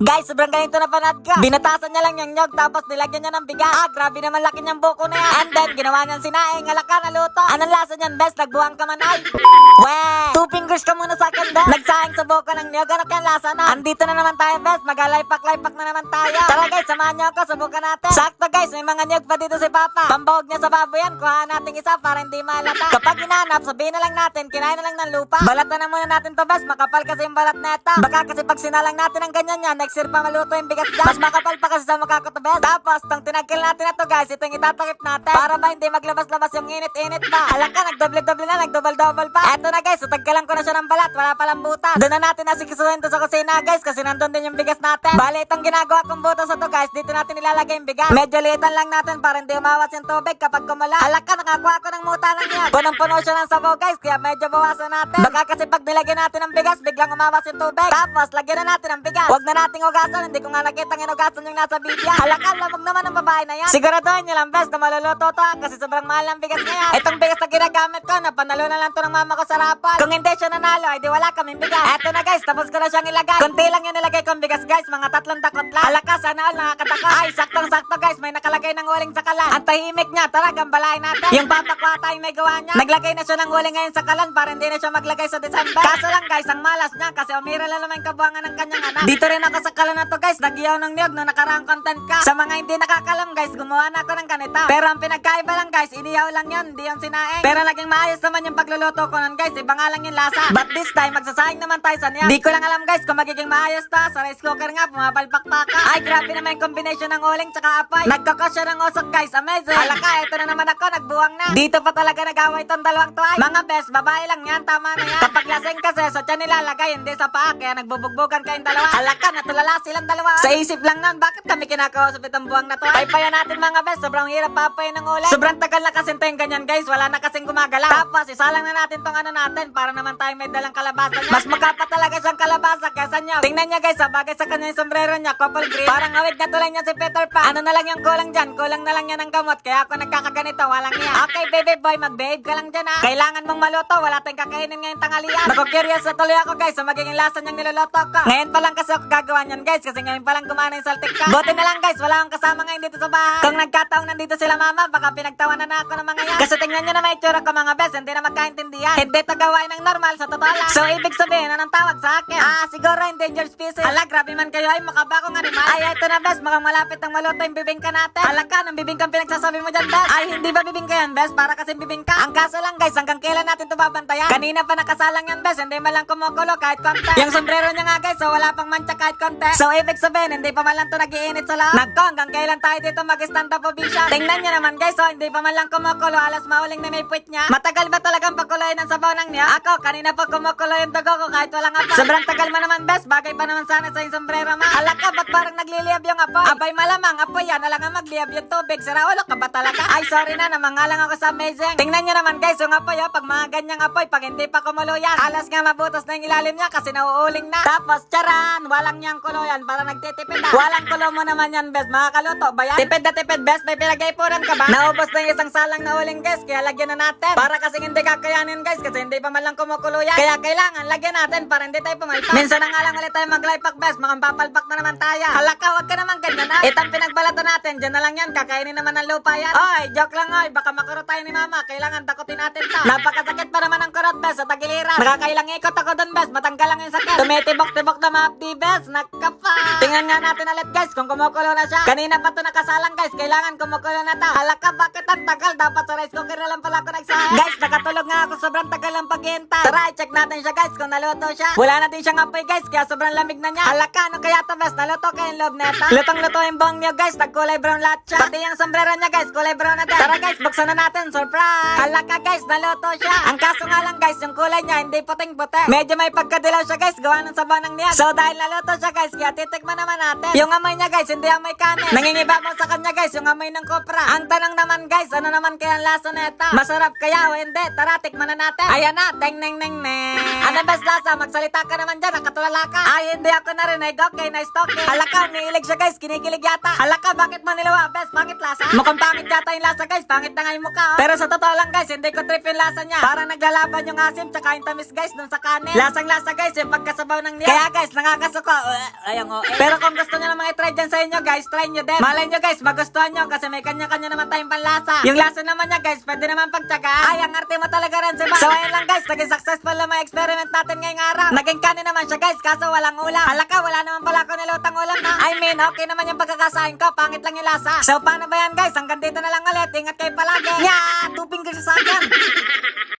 Guys, sobrang ganito na panad ka. Binatasan niya lang yung nyog tapos nilagyan niya ng bigas. Grabe naman laki niyang buko na yan. And then, ginawa niyang sinaing. Alaka na luto. Anong lasa niyan, best? Nagbuwang ka man ay. Weh! 2 fingers ka muna sa akin, best. Nagsaing sa buko ng nyog. Ano kaya lasa na? Andito na naman tayo, best. Mag-alaypak-laypak na naman tayo. Tara guys, samahan niyo ako. Subukan natin. Sakto guys, may mga nyog pa dito si Papa. Pambawag niya sa baboy yan. Kuhaan natin isa para hindi malata. Kapag hinanap, sabihin na lang natin, kinain na lang ng lupa. Balatan na muna natin to, best. Makapal kasi yung balat neta. Baka kasi pag sinalang natin ang ganyan yan, next year pa maluto yung bigas dyan. Mas makapal pa kasi sa mukha ko to, best. Tapos, tong tinagkil natin na to, guys, itong itatakip natin. Para ba hindi maglabas-labas yung init-init pa. Alaka, nagdoble-doble na, nagdouble-double pa. Eto na guys, utagkalan ko na siya ng balat. Wala palang butas. Doon na natin nasikisuhin to sa kusina, guys, kasi nandun din yung bigas natin. Bale, itong ginagawa kong butas sa to, guys, dito natin ilalagay yung bigas. Medyo liitan lang natin para hindi umawas yung tubig kapag kumula. Alaka, nakakuha ko ng muta lang yan. Punong-puno siya ng sabaw, guys, kaya medyo bawasan natin. Baka kasi pag nilagyan natin ng bigas, biglang umawas yung tubig. Tapos, lagyan na natin ng bigas. Huwag na nating ugasan, hindi ko nga nakita ng inugasan yung nasa video. Alaka, lamog naman ang babae na yan. Siguraduhin nyo lang, best, na maluluto to, kasi sobrang mahal ng bigas ngayon. Itong bigas na ginagamit ko, napanalo na lang to ng mama ko sa rapal. Kung hindi siya nanalo, ay di wala kaming bigas. Eto na guys, tapos ko na siyang ilagay. Kunti lang yung nilagay kong bigas, guys, mga 3 takot lang. Alaka, sana all nakakatakot. Ay, saktong-sakto guys, may nakalagay ng uling sa kalan. Ang tahimik niya, tara, gambalain natin. Yung papa ko ata yung may gawa niya. Naglagay na siya ng uling ngayon sa kalan para hindi na siya maglagay sa December. Kaso lang guys, ang malas niya kasi umira lang naman yung kabuangan ng kanyang anak. Dito rin ako sa kalan na to guys, nagiyaw ng niyog no nakaraang content ka. Sa mga hindi nakakalam guys, gumawa na ako ng ganito. Pero ang pinagkaiba lang guys, iniyaw lang yun, hindi yung sinaing. Pero naging maayos naman yung pagluluto ko nun guys, iba nga lang yung lasa. But this time, magsasaing naman tayo sa niya. Di ko lang alam guys kung magiging maayos to. Sa rice cooker nga, pumapalpak pa ka. Ay, grabe naman yung combination ng uling tsaka apoy. Nagkakos siya ng usok guys, amazing. Alaka, ito na naman ako, nagbuwang na. Dito pa talaga nag-away tong dalawang to ay. Mga best, babae lang yan, tama na yan. Kapag lasing kasi, sa tiyan nilalagay, hindi sa paa, kaya nagbubugbugan kayong dalawa. Alaka, natulala silang dalawa. Sa isip lang nun, bakit kami kinakausap itong buwang na to ay? Paypayan natin mga best, sobrang hirap papayin ng uling. Sobrang tagal na kasing tayong ganyan guys, wala na kasing gumagalaw. Tapos, isalang na natin tong ano natin, para naman tayo may dalang kalabasa niya. Mas magkapa talaga siyang kalabasa kaysa niya. Tingnan niya guys, bagay sa kanya yung sombrero niya, couple green. Parang awig na tulay niya si Peter Pan. Ano na lang yung kulang dyan, kulang na lang yan ng gamot. Kaya ako nagkakaganito, walang niya. Okay baby boy, mag-behave ka lang dyan ha. Kailangan mong maluto, wala tayong kakainin ngayong tanghalian. Naku-curious na tuloy ako guys sa magiging lasa niyang niluluto ko. Ngayon pa lang kasi ako gagawa niyan guys, kasi ngayon pa lang gumana yung saltik ka. Buti na lang guys, wala akong kasama ngayon dito sa bahay. Kung nagkataong nandito sila mama, baka pinagtawanan na ako ng mga yan. Kasi tingnan nyo na may itsura ko mga best, hindi na magkaintindihan. Hindi to gawain ng normal sa totoo lang. So ibig sabihin, anong tawag sa akin? Siguro endangered species. Ala, grabe man kayo ay makabakong animal. Ay, ito na best, mukhang malapit ang maluto yung bibingka natin. Alaka, ng bibingkang pinagsasabi mo dyan best. Ay, hindi ba bibingka yan best? Para kasi bibingka. Ang kaso lang guys, hanggang kailan natin ito babantayan? Kanina pa nakasalang yan best, hindi man lang kumukulo kahit konti. Yung sombrero niya nga guys, so wala pang mancha kahit konti. So ibig sabihin, hindi pa man lang ito nag-iinit sa loob. Nagko, hanggang kailan tayo dito mag-stand up ovation? Tingnan niyo naman guys, so hindi pa man lang kumukulo, alas mauling na may puwit niya. Matagal ba talagang pakuloyin ang sabaw ng niya? Ako, kanina pa kumukulo yung dugo ko kahit walang apoy. Sobrang tagal mo naman best, bagay pa naman sana sa yung sombrero ma. Alaka, ba't parang nagliliyab yung apoy? Abay malamang, apoy yan, alangang magliyab yung tubig. Sira ulo ka ba talaga? Ay, sorry na, namangalang ako sa amazing. Tingnan niyo naman guys, yung apoy pag mga ganyang apoy, pag hindi pa kumulo yan, alas nga mabutas na yung ilalim niya kasi nauuling na. Tapos, charan, walang niyang kulo yan, para nagtitipid na. Walang kulo mo naman yan best, mga kaluto ba yan? Tipid na tipid best, may pinag-ipunan ka ba? Naubos na yung isang salang na uling guys, kaya lagyan na natin. Para kasi hindi kakayanin guys, kasi hindi pa man lang kumukulo yan. Kaya kailangan lagyan natin para hindi tayo pumalpak. Minsan na nga lang ulit tayo mag-lipak best, makang papalpak na naman tayo. Halaka, wag ka naman ganyan na. Itang pinagbalatan natin, dyan na lang yan, kakainin naman ng lupa yan. Oy, joke lang oy, baka makurot tayo ni mama, kailangan takutin natin ta. Napakasakit pa naman ang kurot best sa tagiliran. Nakakailang ikot ako dun best, matanggal lang yung sakit. Tumitibok-tibok na mapdi best, nakapa. Tingnan nga natin ulit guys kung kumukulo na siya. Kanina pa to nakasalang guys, kailangan kumukulo na ta. Halaka, bakit ang tagal? Dapat sa rice cooker na lang pala ako nagsahan. Guys, nakatulog nga ako, sobrang tagal ng paghihintay. Tara, check natin siya guys kung naluto siya. Wala na din siyang apoy guys, kaya sobrang lamig na niya. Halaka, ano kaya to best? Naluto kayong loob neta. Lutong-luto yung buhong niyo guys, nagkulay brown lahat siya. Pati yung sombrero niya guys, kulay brown na din. Tara guys, buksan na natin, surprise! Halaka guys, naluto siya. Ang kaso nga lang guys, yung kulay niya hindi puting-puti. Medyo may pagkadilaw siya guys, gawa ng sabaw ng niyag. So dahil naluto siya guys, kaya titikman naman natin. Yung amoy niya guys, hindi amoy kanin. Nangingibabaw sa kanya guys, yung amoy ng kopra. Ang tanong naman guys, ano naman kaya ang lasa neta? Masarap kaya o hindi? Tara, tikman na natin. Ayan na, teng neng neng neng. Ano best lasa? Magsalita ka naman dyan, nakatulala ka. Ay, hindi ako narinig. Okay, nice talking. Halaka, umiilig siya guys, kinikilig yata. Halaka, bakit mo nilawa? Best, bakit lasa? Mukhang pangit yata yung lasa guys, pangit na nga yung mukha. Pero sa totoo lang guys, hindi ko trip yung lasa niya. Parang naglalaban yung asim tsaka yung tamis guys dun sa kanin. Lasang lasa guys, yung pagkasabaw ng niya. Kaya guys, nakakasuko. Ayang o. Pero kung gusto nyo naman i-try dyan sa inyo guys, try nyo din. Malay nyo guys, magustuhan nyo kasi may kanya-kanya naman tayong panlasa. Yung lasa naman niya guys, pwede naman pagtsagaan. Ay, ang arte mo talaga rin si So ayun lang guys, naging successful na mga experiment natin ngayong araw. Naging kanin naman siya guys, kaso walang ulam. Halaka, wala naman pala ako nilutang ulam na. I mean, okay naman yung pagkakasahin ko, pangit lang yung lasa. So paano ba yan guys? Hanggang dito na lang ulit, ingat kayo palagi. Nya, tuping ko siya sa akin.